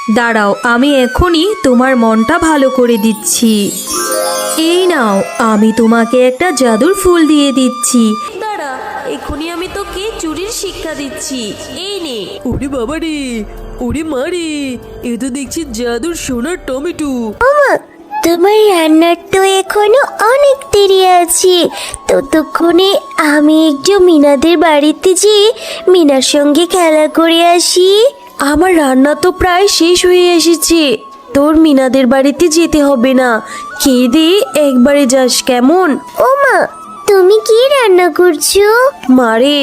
দাঁড়াও, আমি এখনই তোমার মনটা ভালো করে দিচ্ছি। এই নাও, আমি তোমাকে একটা জাদুর ফুল দিয়ে দিচ্ছি। দাঁড়া, এখনই আমি তোকে চুরির শিক্ষা দিচ্ছি। এই নে। ওরে বাবা রে, ওরে মা রে, এ তো দেখছি জাদুর সোনার টমেটো। তোমার রান্নার তো এখনো অনেক দেরি আছে। ততক্ষণে আমি একটু মিনাদের বাড়িতে যেয়ে মিনার সঙ্গে খেলা করে আসি। আমার রান্না তো প্রায় শেষ হয়ে এসেছে। তোর মিনাদের বাড়িতে যেতে হবে না, খেয়ে দিয়ে একবারে যাস, কেমন? ওমা, তুমি কি রান্না করছো? মারে,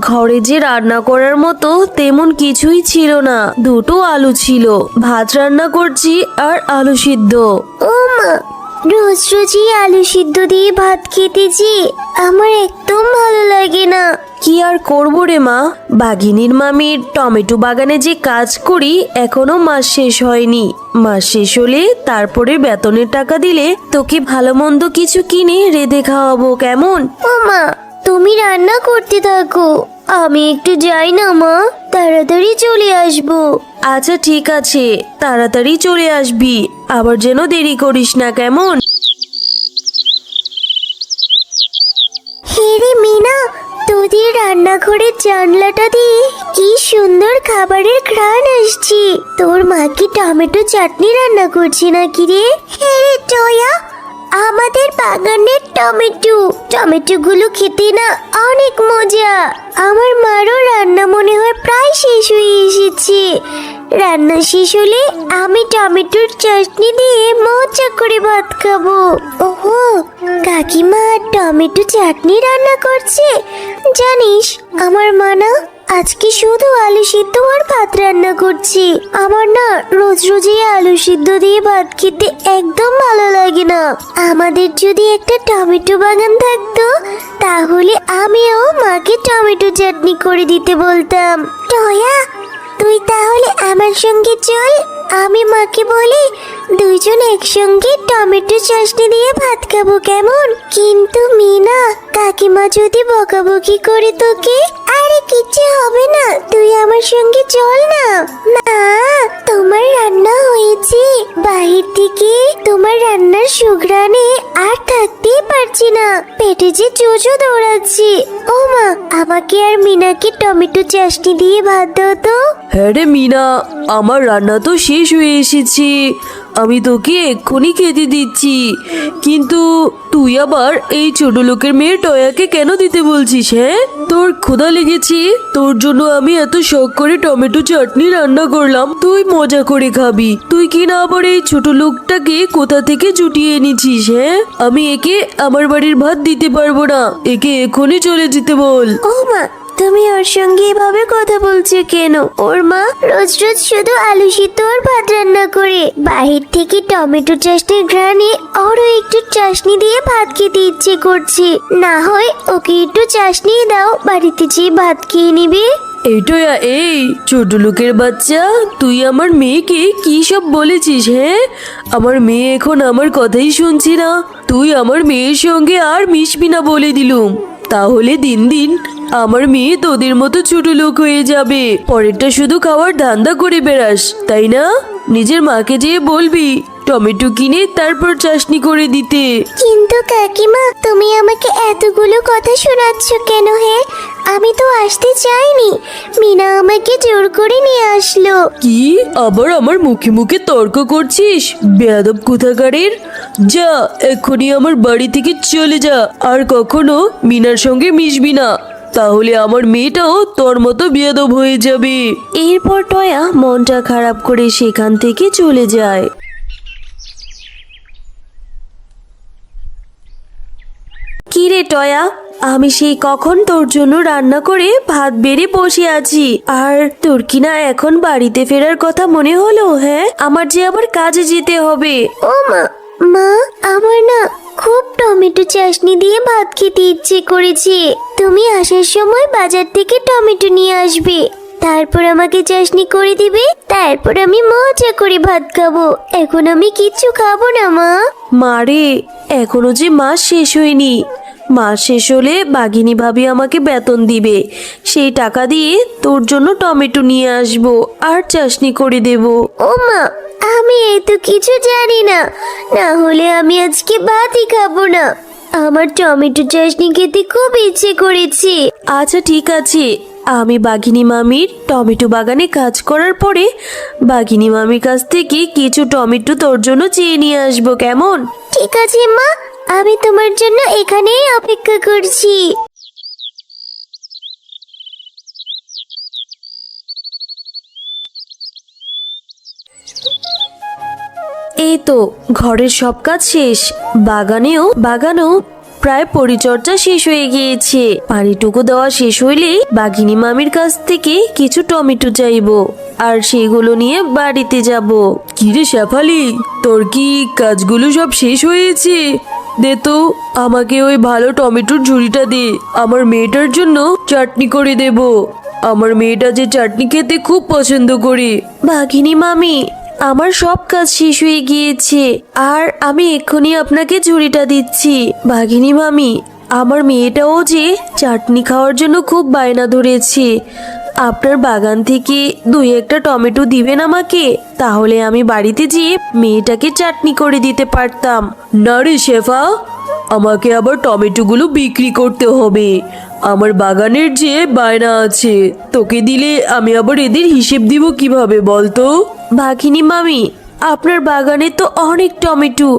ঘরে যে রান্না করার মতো তেমন কিছুই ছিল না। দুটো আলু ছিল, ভাত রান্না করছি আর আলু সিদ্ধ। ওমা, রোজ রোজই আলু সিদ্ধ দিয়ে ভাত খেতে যে আমার একদম ভালো লাগে না। কি আর করবো রে মা, বাঘিনীর মামির টমেটো বাগানে যে কাজ করি এখনো মাস শেষ হয়নি। মাস শেষ হলে তারপরে বেতনের টাকা দিলে তোকে ভালো মন্দ কিছু কিনে রেঁধে খাওয়াবো, কেমন? ওমা, তুমি রান্না করতে থাকো, আমি একটু যাই না মা, তাড়াতাড়ি চলে আসবো। আচ্ছা ঠিক আছে, তাড়াতাড়ি চলে আসবি, আবার যেন দেরি করিস না, কেমন? হেরে মিনা, তোদের রান্নাঘরের জানলাটা দিয়ে কি সুন্দর খাবারের ঘ্রাণ আসছে। তোর মা কি টমেটো চাটনি রান্না করছে নাকি রে? হেরে টয়া, আমাদের বাগানের টমেটো গুলো খেতে না অনেক মজা। আমার মারও রান্না মনে হয় প্রায় শেষ হয়ে এসেছে। রান্না শেষ হলে আমি টমেটোর চাটনি দিয়ে মজা করে ভাত খাবো। ওহো, কাকিমা টমেটো চাটনি রান্না করছে। জানিস, আমার মা না আজকে শুধু আলু সিদ্ধ আর ভাত রান্না করছি। আমার না রোজ রোজ এই আলু সিদ্ধ দিয়ে ভাত খেতে একদম ভালো লাগে না। আমাদের যদি একটা টমেটো বাগান থাকতো তাহলে আমিও মাকে টমেটো চাটনি করে দিতে বলতাম। টয়া, তুই তাহলে আমার সঙ্গে চল, আমি মাকে বলি দুইজন একসঙ্গে টমেটো চাটনি দিয়ে ভাত খাবো, কেমন? কিন্তু মিনা, কাকিমা যদি বকাবকি করে তোকে? আরে কিচ্ছু হবে না, তুই আমার সঙ্গে চল না। না, তোমার রান্না হয়েছে, বাহির থেকে তোমার রান্নার সুঘ্রাণে আর থাকতেই পারছি না, পেটে যে চোচো দৌড়াচ্ছি। ও মা, আমাকে আর মিনাকে টমেটো চাটনি দিয়ে ভাত দাও তো। হ্যাঁ রে মিনা, আমার রান্না তো শেষ হয়ে এসেছে, আমি তোকে এক্ষুনি খেতে দিচ্ছি। কিন্তু তুই আবার এই ছোট লোকের মেয়ে টয়াকে কেন দিতে বলছিস? হ্যাঁ, তোর ক্ষুধা লেগেছে, তোর জন্য আমি এত শখ করে টমেটো চাটনি রান্না করলাম, তুই মজা করে খাবি। তুই কি না আবার এই ছোট লোকটাকে কোথা থেকে জুটিয়ে এনেছিস? হ্যাঁ, আমি একে আমার বাড়ির ভাত দিতে পারবো না, একে এক্ষুনি চলে যেতে বল। ও মা, তুমি ওর সঙ্গে এভাবে কথা বলছো কেন? ওর মা রোজ রোজ শুধু আলু সিদ্ধ আর ভাত রান্না করে, বাহির থেকে টমেটো চাটনির ঘ্রাণে ওরও একটু চাটনি দিয়ে ভাত খেতে ইচ্ছে করছে। না হয় ওকে একটু চাটনি দাও, বাড়িতে যেয়ে ভাত খেয়ে নিবে। এইটা এই ছোট লোকের বাচ্চা, তুই আমার মেয়েকে কি সব বলেছিস? হ্যাঁ, আমার মেয়ে এখন আমার কথাই শুনছি না। তুই আমার মেয়ের সঙ্গে আর মিশবি না বলে দিলুম, তাহলে দিন দিন আমার মেয়ে তোদের মতো ছোট লোক হয়ে যাবে। পরেরটা শুধু খাওয়ার ধান্দা করে বেড়াস, তাই না? নিজের মাকে যেয়ে বলবি টমেটো কিনে তারপর চাটনি করে দিতে। কিন্তু কাকিমা, তুমি আমাকে এতগুলো কথা শোনাচ্ছ কেন? হে, আমি তো আসতে চাইনি, মিনা আমাকে জোর করে নিয়ে আসলো। কি আবার আমার মুখে মুখে তর্ক করছিস? বেয়াদব কোথাকারের! যা, এক্ষুনি আমার বাড়ি থেকে চলে যা, আর কখনো মিনার সঙ্গে মিশবি না, তাহলে আমার মেয়েটাও তোর মতো বেয়াদব হয়ে যাবে। এরপর টয়া মনটা খারাপ করে সেখান থেকে চলে যায়। কি রে টয়া, আমি সেই কখন তোর জন্য রান্না করে ভাত বেড়ে বসে আছি, আর তোর কিনা এখন বাড়িতে ফেরার কথা মনে হলো? হ্যাঁ, আমার যে আবার কাজে যেতে হবে। ও মা, মা, আমার না খুব টমেটো চাটনি দিয়ে ভাত খেতে ইচ্ছে করেছে। তুমি আসার সময় বাজার থেকে টমেটো নিয়ে আসবে, তারপর আমাকে চাটনি করে দিবে, তারপর আমি মজা করে ভাত খাবো। এখন আমি কিচ্ছু খাবো না মা। মারে, এখনো যে মাস শেষ হয়নি, মাস শেষ হলে বাঘিনী ভাবি আমাকে বেতন দিবে, সেই টাকা দিয়ে তোর জন্য টমেটো নিয়ে আসবো আর চাশনি করে দেব। ও মা, আমি এই তো কিছু জানি না, না হলে আমি আজকে ভাতই খাবো না। আমার টমেটো চাটনি খেতে খুব ইচ্ছে করেছে। আচ্ছা ঠিক আছে, আমি বাঘিনী মামির টমেটো বাগানে কাজ করার পরে বাঘিনী মামির কাছ থেকে কিছু টমেটো তোর জন্য চেয়ে নিয়ে আসবো, কেমন? ঠিক আছে মা, আমি তোমার জন্য এখানেই অপেক্ষা করছি। এই তো ঘরের সব কাজ শেষ, বাগানেও প্রায় পরিচর্যা শেষ হয়ে গিয়েছে। পানিটুকু দেওয়া শেষ হইলেই বাঘিনী মামির কাছ থেকে কিছু টমেটো চাইবো আর সেগুলো নিয়ে বাড়িতে যাব। কিরে শেফালি, তোর কি কাজগুলো সব শেষ হয়েছে? দে তো আমাকে ওই ভালো টমেটোর ঝুড়িটা দে, আমার মেয়েটার জন্য চাটনি করে দেব। আমার মেয়েটা যে চাটনি খেতে খুব পছন্দ করে। বাঘিনী মামি, আমার সব কাজ শেষ হয়ে গিয়েছে আর আমি এক্ষুনি আপনাকে ঝুড়িটা দিচ্ছি। বাঘিনী মামি, আমার মেয়েটাও যে চাটনি খাওয়ার জন্য খুব বায়না ধরেছে, আপনার বাগান থেকে দুই একটা টমেটো দিবেন আমাকে, তাহলে আমি বাড়িতে যেয়ে মেয়েটাকে চাটনি করে দিতে পারতাম। না রে শেফা, আমাকে আবার টমেটোগুলো বিক্রি করতে হবে। আমার বাগানের যে বায়না আছে, তোকে দিলে আমি আবার এদের হিসেব দিব কিভাবে বলতো? বাঘিনী মামি, আপনার বাগানে তো অনেক টমেটো,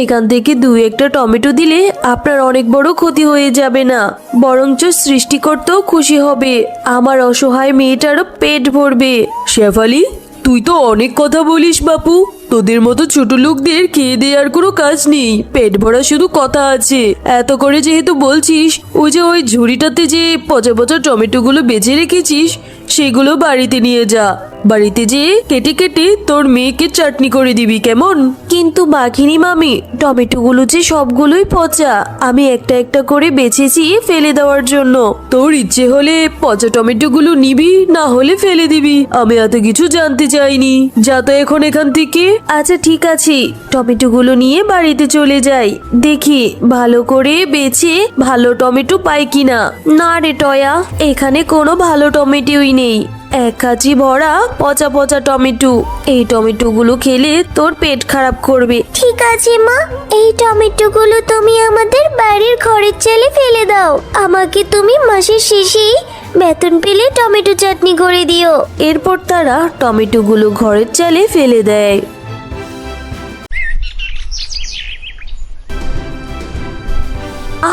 এখান থেকে দুই একটা টমেটো দিলে আপনার অনেক বড় ক্ষতি হয়ে যাবে না, বরঞ্চ সৃষ্টিকর্তাও খুশি হবে, আমার অসহায় মেয়েটারও পেট ভরবে। শেফালি, তুই তো অনেক কথা বলিস বাপু। তোদের মতো ছোট লোকদের খেয়ে দেওয়ার কোনো কাজ নেই, পেট ভরা শুধু কথা আছে। এত করে যেহেতু বলছিস, ওই ঝুড়িটাতে যে পচা পচা টমেটোগুলো বেঁচে রেখেছিস সেগুলো বাড়িতে নিয়ে যা। বাড়িতে যেয়ে কেটে কেটে তোর মেয়েকে চাটনি করে দিবি, কেমন? কিন্তু বাঘিনী মামি, টমেটোগুলো যে সবগুলোই পচা, আমি একটা একটা করে বেছেছি ফেলে দেওয়ার জন্য। তোর ইচ্ছে হলে পচা টমেটোগুলো নিবি, না হলে ফেলে দিবি, আমি এত কিছু জানতে চাইনি। যা তো এখন এখান থেকে। আচ্ছা ঠিক আছে, টমেটোগুলো নিয়ে বাড়িতে চলে যাই, দেখি ভালো করে বেছে ভালো টমেটো পাই কিনা। না রে টয়া, এখানে কোনো ভালো টমেটোই নেই, এক কাঁচি ভরা পচা পচা টমেটো। এই টমেটোগুলো খেলে তোর পেট খারাপ করবে। ঠিক আছে মা, এই টমেটোগুলো তুমি আমাদের বাড়ির ঘরের চালে ফেলে দাও, আমাকে তুমি মাসের শেষেই বেতন পেলে টমেটো চাটনি করে দিও। এরপর তারা টমেটোগুলো ঘরের চালে ফেলে দেয়।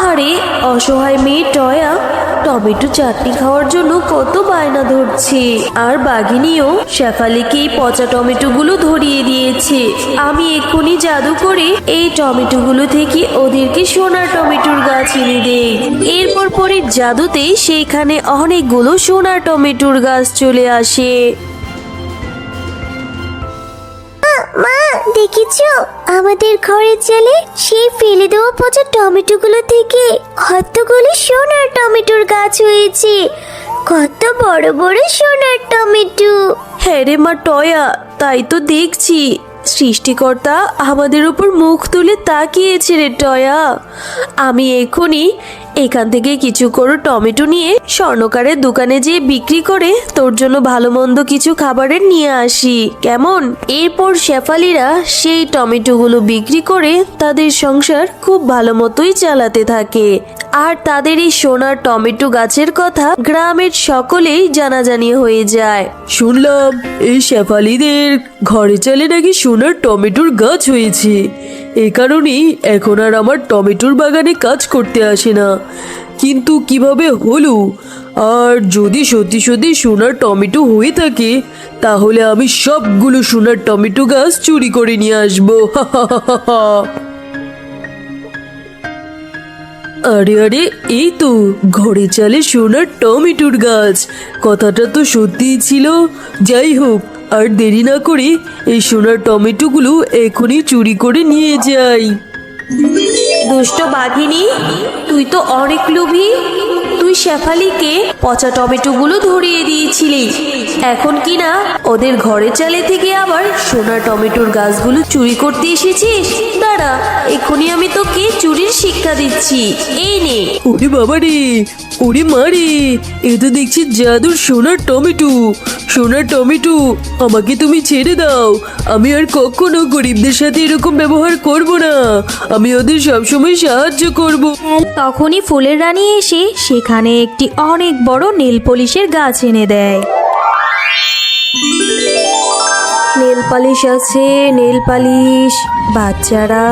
আরে অসহায় মেয়ে টয়া টমেটো চাটনি খাওয়ার জন্য কত বায়না ধরছে, আর বাঘিনীও শেফালিকে এই পচা টমেটোগুলো ধরিয়ে দিয়েছে। আমি এক্ষুনি জাদু করে এই টমেটোগুলো থেকে ওদেরকে সোনার টমেটোর গাছ এনে দেই। এরপর পরে জাদুতেই সেইখানে অনেকগুলো সোনার টমেটোর গাছ চলে আসে। মা, দেখেছো আমাদের ঘরের চালে সেই ফেলে দেওয়া পচা টমেটোগুলো থেকে কতগুলো সোনার টমেটোর গাছ হয়েছে, কত বড় বড় সোনার টমেটো। হ্যাঁ রে মা টয়া, তাই তো দেখছি, সৃষ্টিকর্তা আমাদের উপর মুখ তুলে তাকিয়েছে রে টয়া। আমি এক্ষুনি এখান থেকে কিছু করে টমেটো নিয়ে স্বর্ণকারের দোকানে যেয়ে বিক্রি করে তোর জন্য ভালো মন্দ কিছু খাবারের নিয়ে আসি, কেমন? এরপর শেফালিরা সেই টমেটোগুলো বিক্রি করে তাদের সংসার খুব ভালো মতোই চালাতে থাকে। আর তাদের এই সোনার টমেটো গাছের কথা গ্রামের সকলেই জানাজানি হয়ে যায়। শুনলাম এই শেফালিদের ঘরে চলে নাকি সোনার টমেটোর গাছ হয়েছে, এ কারণেই এখন আর আমার টমেটোর বাগানে কাজ করতে আসে না। কিন্তু কিভাবে হলো? আর যদি সত্যি সত্যি সোনার টমেটো হয়ে থাকে, তাহলে আমি সবগুলো সোনার টমেটো গাছ চুরি করে নিয়ে আসবো। আরে আরে, এই তো ঘরে চালে সোনার টমেটোর গাছ, কথাটা তো সত্যিই ছিল। যাই হোক, আর দেরি না করে এই সোনার টমেটোগুলো এখনই চুরি করে নিয়ে যাই। দুষ্ট বাঘিনী, তুই তো অনেক লোভী, তুই তুই শেফালিকে পচা টমেটোগুলো ধরিয়ে দিয়েছিলি, এখন কিনা ওদের ঘরের চালে থেকে আবার সোনা টমেটোর গাছগুলো চুরি করতে এসেছিস। দাঁড়া, এক্ষুনি আমি তোকে চুরির শিক্ষা দিচ্ছি। এই নে। ওরে বাবা রে, ওরে মা রে, এ তো দেখছি জাদুর সোনার টমেটো। সোনার টমেটো, আমাকে তুমি ছেড়ে দাও। আমি আর কখনো গরিবদের সাথে এরকম ব্যবহার করব না। আমি ওদের সবসময় সাহায্য করব। তখনই ফুলের রানী এসে সেখানে একটি অনেক বড় নেল পলিশের গাছ এনে দেয়। নেল পালিশ আছে, নেল পালিশ। বাচ্চারা,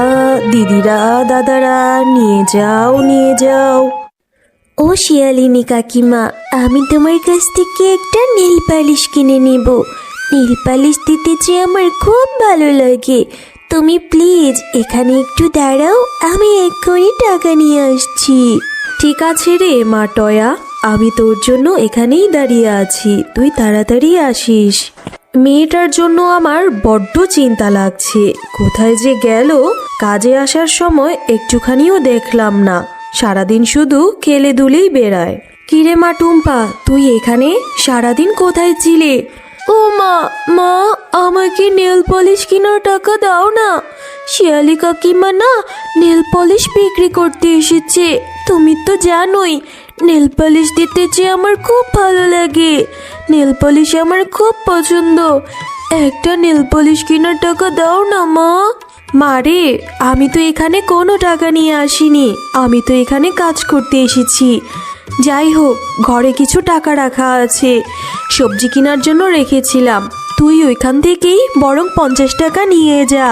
দিদিরা, দাদারা, নিয়ে যাও, নিয়ে যাও। ও শিয়ালিনী কাকিমা, আমি তোমার কাছ থেকে একটা নীল পালিশ কিনে নেব। নীল পালিশ দিতে যে আমার খুব ভালো লাগে। তুমি প্লিজ এখানে একটু দাঁড়াও, আমি এক্ষুনি টাকা নিয়ে আসছি। ঠিক আছে রে মা টয়া, আমি তোর জন্য এখানেই দাঁড়িয়ে আছি, তুই তাড়াতাড়ি আসিস। মেয়েটার জন্য আমার বড্ড চিন্তা লাগছে, কোথায় যে গেল। কাজে আসার সময় একটুখানিও দেখলাম না, সারাদিন শুধু খেলে দুলেই বেড়ায়। কিরে মা টুম্পা, তুই এখানে সারাদিন কোথায় ছিলে? ও মা, মা আমাকে নেল পলিশ কেনার টাকা দাও না। শিয়ালি কাকিমা না নেল পলিশ বিক্রি করতে এসেছে। তুমি তো জানোই নেল পলিশ দিতে যে আমার খুব ভালো লাগে। নেল পলিশ আমার খুব পছন্দ। একটা নেল পলিশ কেনার টাকা দাও না মা। মারে, আমি তো এখানে কোনো টাকা নিয়ে আসিনি, আমি তো এখানে কাজ করতে এসেছি। যাই হোক, ঘরে কিছু টাকা রাখা আছে, সবজি কেনার জন্য রেখেছিলাম। তুই ওইখান থেকেই বরং 50 টাকা নিয়ে যা।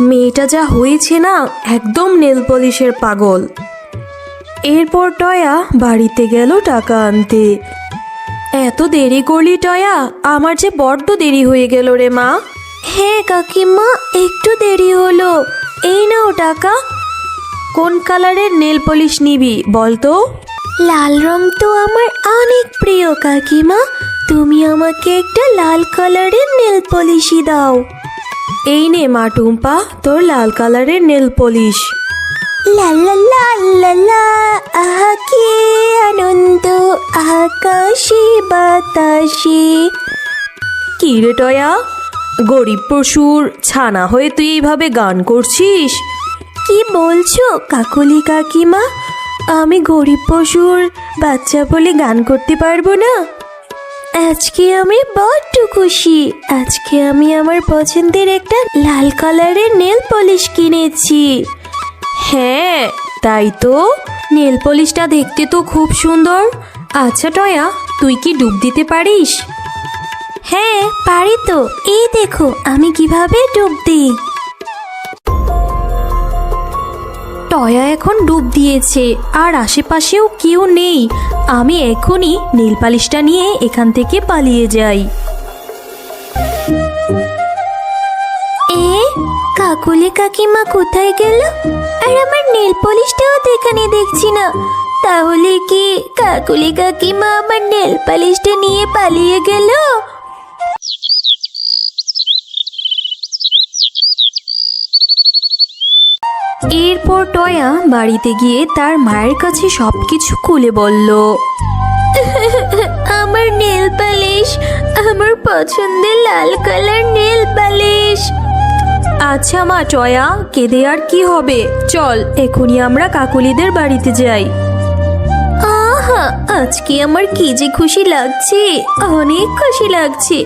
মেয়েটা যা হয়েছে না, একদম নেল পলিশের পাগল। এরপর টয়া বাড়িতে গেল টাকা আনতে। এত দেরি করলি টয়া? আমার যে বড্ড দেরি হয়ে গেল রে মা। হ্যাঁ কাকিমা, একটু দেরি হলো। এই নাও টাকা। কোন কালারের নেল পলিশ নিবি বল তো? লাল রং তো আমার অনেক প্রিয় কাকিমা, তুমি আমাকে একটা লাল কালারের নেল পলিশই দাও। এই নে মা টুম্পা, তোর লাল কালারের নেল পলিশ। লা লা লা লা লা, আহা কি আনন্দ আকাশে বাতাসে। কি রে টয়া, গরিব পশুর ছানা হয়ে তুই এইভাবে গান করছিস? কি বলছো কাকলি কাকিমা? আমি গরিব পশুর বাচ্চা বলে গান করতে পারবো না? আজকে আমি বড্ড খুশি। আজকে আমি আমার পছন্দের একটা লাল কালারের নেল পলিশ কিনেছি। হ্যাঁ তাই তো, নেল পলিশটা দেখতে তো খুব সুন্দর। আচ্ছা টয়া, তুই কি ডুব দিতে পারিস? হ্যাঁ পারি তো, এই দেখো আমি কিভাবে ডুব দিই। টয়া এখন ডুব দিয়েছে, আর আশেপাশেও কেউ নেই। আমি এখনই নেল পালিশটা নিয়ে এখান থেকে পালিয়ে যাই। এ কাকুলি কাকিমা কোথায় গেল? আর আমার নেল পলিশটাও তো এখানে দেখছি না। তাহলে কি কাকুলি কাকিমা আমার নেল পলিশটা নিয়ে পালিয়ে গেল? এরপর টয়া বাড়িতে গিয়ে তার মায়ের কাছে সবকিছু খুলে বলল। আমার নেল পালিশ, আমার পছন্দের লাল কালার নেল পালিশ। আচ্ছা মা টয়া, কেঁদে আর কি হবে, চল এখনই আমরা কাকুলিদের বাড়িতে যাই। আহা, আজকে আমার কি যে খুশি লাগছে, অনেক খুশি লাগছে।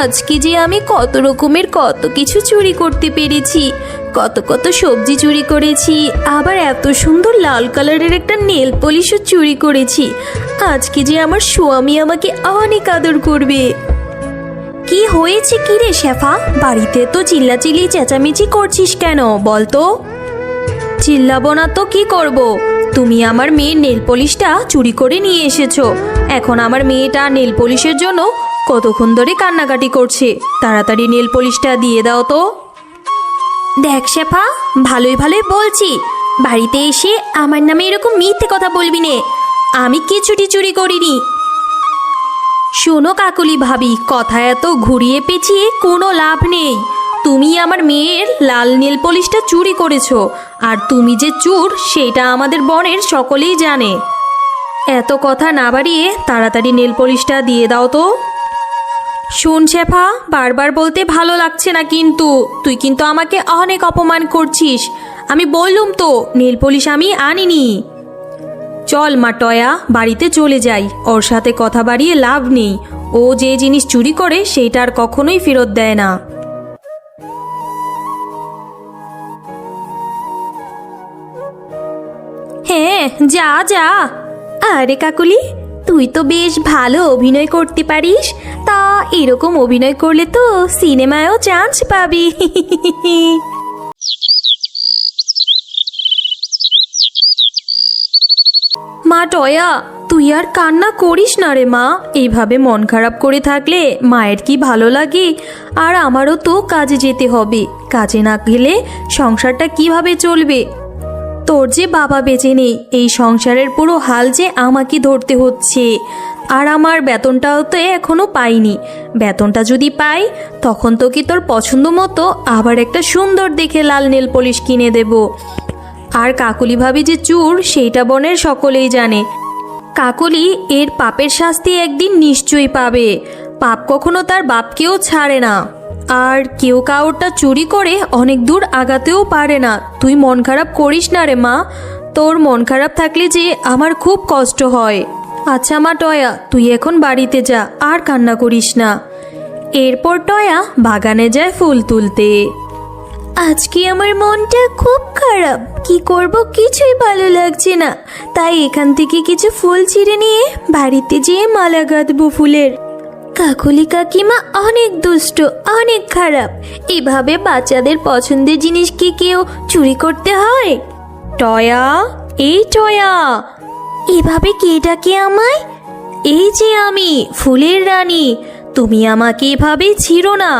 আজকে যে আমি কত রকমের কত কিছু চুরি করতে পেরেছি, কত কত সবজি চুরি করেছি, আবার এত সুন্দর লাল কালারের একটা নেল পলিশও চুরি করেছি। আজকে যে আমার স্বামী আমাকে অনেক আদর করবে। কি হয়েছে কি রে শেফা, বাড়িতে তো চিল্লাচিল্লি চেঁচামেচি করছিস কেন বলতো? চিল্লাবো না তো কি করব? তুমি আমার মেয়ের নেল পলিশটা চুরি করে নিয়ে এসেছো। এখন আমার মেয়েটা নেল পলিশের জন্য কতক্ষণ ধরে কান্নাকাটি করছে। তাড়াতাড়ি নেল পলিশটা দিয়ে দাও তো। দেখ শেফা, ভালোই ভালোই বলছি, বাড়িতে এসে আমার নামে এরকম মিথ্যে কথা বলবি নে। আমি কিছুটি চুরি করিনি। শোনো কাকুলি ভাবি, কথা এত ঘুরিয়ে পেঁচিয়ে কোনো লাভ নেই। তুমি আমার মেয়ের লাল নেল পলিশটা চুরি করেছো, আর তুমি যে চোর সেটা আমাদের বনের সকলেই জানে। এত কথা না বাড়িয়ে তাড়াতাড়ি নেল পলিশটা দিয়ে দাও তো। শুন শেফা, বারবার বলতে ভালো লাগছে না, কিন্তু তুই কিন্তু আমাকে অনেক অপমান করছিস। আমি বললুম তো নেল পলিশ আমি আনিনি। চল মা টয়া, বাড়িতে চলে যাই। ওর সাথে কথা বাড়িয়ে লাভ নেই। ও যে জিনিস চুরি করে সেইটা আর কখনোই ফেরত দেয় না। হ্যাঁ, যা যা। আরে কাকুলি, তুই তো বেশ ভালো অভিনয় করতে পারিস। তা এরকম অভিনয় করলে তো সিনেমায়ও চান্স পাবি। মা টয়া, তুই আর কান্না করিস না রে মা। এইভাবে মন খারাপ করে থাকলে মায়ের কি ভালো লাগে? আর আমারও তো কাজে যেতে হবে। কাজে না গেলে সংসারটা কিভাবে চলবে? তোর যে বাবা বেঁচে নেই, এই সংসারের পুরো হাল যে আমাকে ধরতে হচ্ছে। আর আমার বেতনটাও তো এখনো পাইনি। বেতনটা যদি পাই, তখন তোকে তোর পছন্দ মতো আবার একটা সুন্দর দেখে লাল নেল পলিশ কিনে দেব। আর কাকুলি ভাবি যে চুর, সেইটা বনের সকলেই জানে। কাকুলি এর পাপের শাস্তি একদিন নিশ্চয়ই পাবে। পাপ কখনো তার বাপকেও ছাড়ে না। আর কেউ কাউরটা চুরি করে অনেক দূর আগাতেও পারে না। তুই মন খারাপ করিস না রে মা। তোর মন খারাপ থাকলে যে আমার খুব কষ্ট হয়। আচ্ছা মা টয়া, তুই এখন বাড়িতে যা, আর কান্না করিস না। এরপর টয়া বাগানে যায় ফুল তুলতে। আজকে আমার মনটা খুব খারাপ, কি করব কিছুই ভালো লাগছে না। তাই এখান থেকে কিছু ফুল ছিঁড়ে নিয়ে বাড়িতে যেয়ে মালা গাঁথবো ফুলের। কাকুলি কাকিমা অনেক দুষ্ট, অনেক খারাপ। এভাবে বাচ্চাদের পছন্দের জিনিস কি কেউ চুরি করতে হয়? টয়া, এই টয়া, এভাবে কে ডাকে আমায়? এই যে আমি, ফুলের রানী। তুমি আমাকে এভাবে ছিঁড়ো না।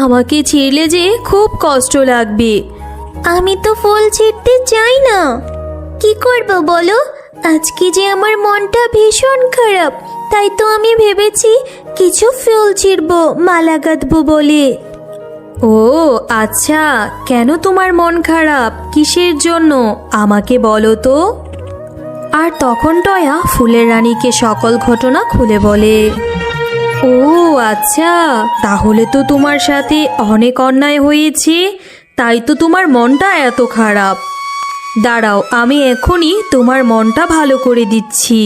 আমাকে ছিঁড়লে যে খুব কষ্ট লাগবে। আমি তো ফুল ছিঁড়তে চাই না। কি করব বলো? আজকে যে আমার মনটা ভীষণ খারাপ, তাই তো আমি ভেবেছি কিছু ফুল ছিঁড়বো, মালা গাঁথবো বলে। ও আচ্ছা, কেন তোমার মন খারাপ? কিসের জন্য আমাকে বলো তো। আর তখন টয়া ফুলের রানীকে সকল ঘটনা খুলে বলে। ও আচ্ছা, তাহলে তো তোমার সাথে অনেক অন্যায় হয়েছে, তাই তো তোমার মনটা এত খারাপ। দাঁড়াও, আমি এখনই তোমার মনটা ভালো করে দিচ্ছি।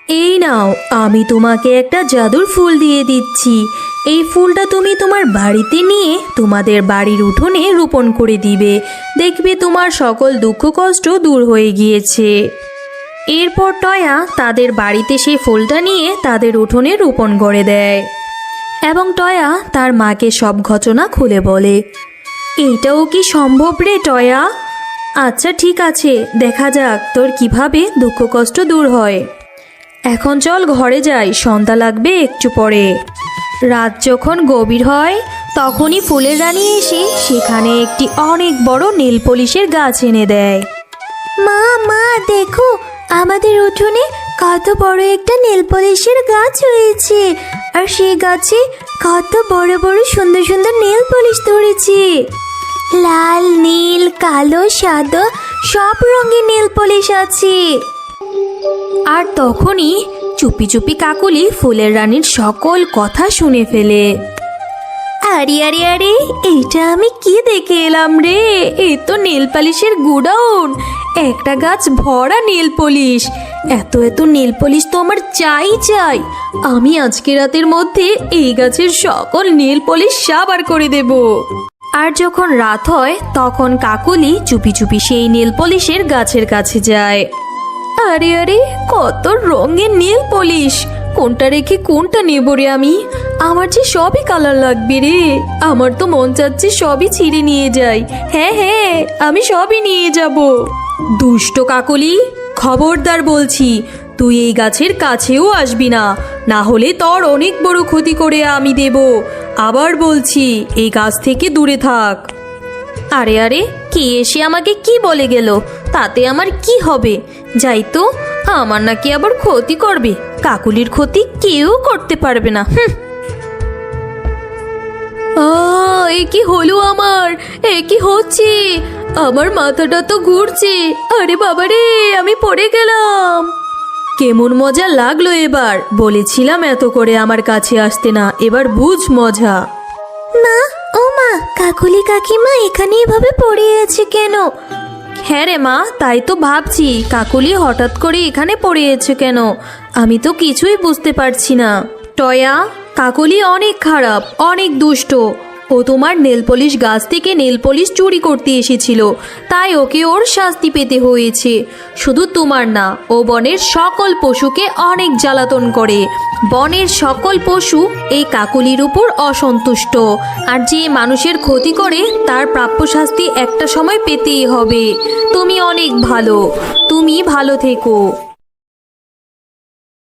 এই নাও, আমি তোমাকে একটা জাদুর ফুল দিয়ে দিচ্ছি। এই ফুলটা তুমি তোমার বাড়িতে নিয়ে তোমাদের বাড়ির উঠোনে রোপণ করে দিবে। দেখবে তোমার সকল দুঃখ কষ্ট দূর হয়ে গিয়েছে। এরপর টয়া তাদের বাড়িতে সেই ফুলটা নিয়ে তাদের উঠোনে রোপণ করে দেয়। এবং টয়া তার মাকে সব ঘটনা খুলে বলে। এইটাও কি সম্ভব রে টয়া? আচ্ছা ঠিক আছে, দেখা যাক তোর কিভাবে দুঃখ কষ্ট দূর হয়। এখন চল ঘরে যাই, সন্ধ্যা লাগবে একটু পরে। রাত যখন গভীর হয়, তখনই ফুলের রানী এসে সেখানে একটি অনেক বড় নীল পলিশের গাছ এনে দেয়। মা মা দেখো, আমাদের উঠোনে কত বড় একটা নেল পলিশের গাছ হয়েছে। আর সেই গাছে কত বড় বড় সুন্দর সুন্দর নেল পলিশ ধরেছে। লাল, নীল, কালো, সাদা সব রঙের নেল পলিশ আছে। আর তখনই চুপি চুপি কাকুলি ফুলের রানীর সকল কথা শুনে ফেলে। আরে আরে আরে, এইটা আমি কি দেখে এলাম রে? এই তো নেল পালিশের গুডাউন, একটা গাছ ভরা নেল পলিশ। এত এত নেল পলিশ তো আমার চাই চাই। আমি আজকে রাতের মধ্যে এই গাছের সকল নেল পলিশ সাবার করে দেব। আর যখন রাত হয়, তখন কাকুলি চুপি চুপি সেই নেল পলিশের গাছের কাছে যায়। আরে আরে, কত রঙের নেল পলিশ! কোনটা রেখে কোনটা নেব রে আমি? আমার যে সবই কালার লাগবে রে। আমার তো মন চাচ্ছে সবই ছিঁড়ে নিয়ে যাই। হ্যাঁ হ্যাঁ, আমি সবই নিয়ে যাব। দুষ্ট কাকলি, খবরদার বলছি, তুই এই গাছের কাছেও আসবি না, না হলে তোর অনেক বড় ক্ষতি করে আমি দেব। আবার বলছি, এই গাছ থেকে দূরে থাক। আরে আরে, কে এসে আমাকে কি বলে গেল? তাতে আমার কি হবে? যাই তো, আমার নাকি আবার ক্ষতি করবে। কাকুলির ক্ষতি কেউ করতে পারবে না। এ কি হলো আমার? এ কি হচ্ছে? আমার মাথাটা তো ঘুরছে। আরে বাবা রে, আমি পড়ে গেলাম। কেমন মজা লাগলো এবার, বলেছিলাম এত করে আমার কাছে আসতে না, এবার বুঝ মজা। মা, ও মা, কাকুলি কাকিমা এখানে এভাবে পড়ে আছে কেন? হ্যাঁ রে মা, তাই তো ভাবছি কাকুলি হঠাৎ করে এখানে পড়ে আছে কেন, আমি তো কিছুই বুঝতে পারছি না। টয়া, কাকুলি অনেক খারাপ, অনেক দুষ্ট। ও তোমার নেল পলিশ গাছ থেকে নেল পলিশ চুরি করতে এসেছিল, তাই ওকে ওর শাস্তি পেতে হয়েছে। শুধু তোমার না, ও বনের সকল পশুকে অনেক জ্বালাতন করে। বনের সকল পশু এই কাকুলির উপর অসন্তুষ্ট, আর যে মানুষের ক্ষতি করে তার প্রাপ্য শাস্তি একটা সময় পেতেই হবে। তুমি অনেক ভালো, তুমি ভালো থেকো।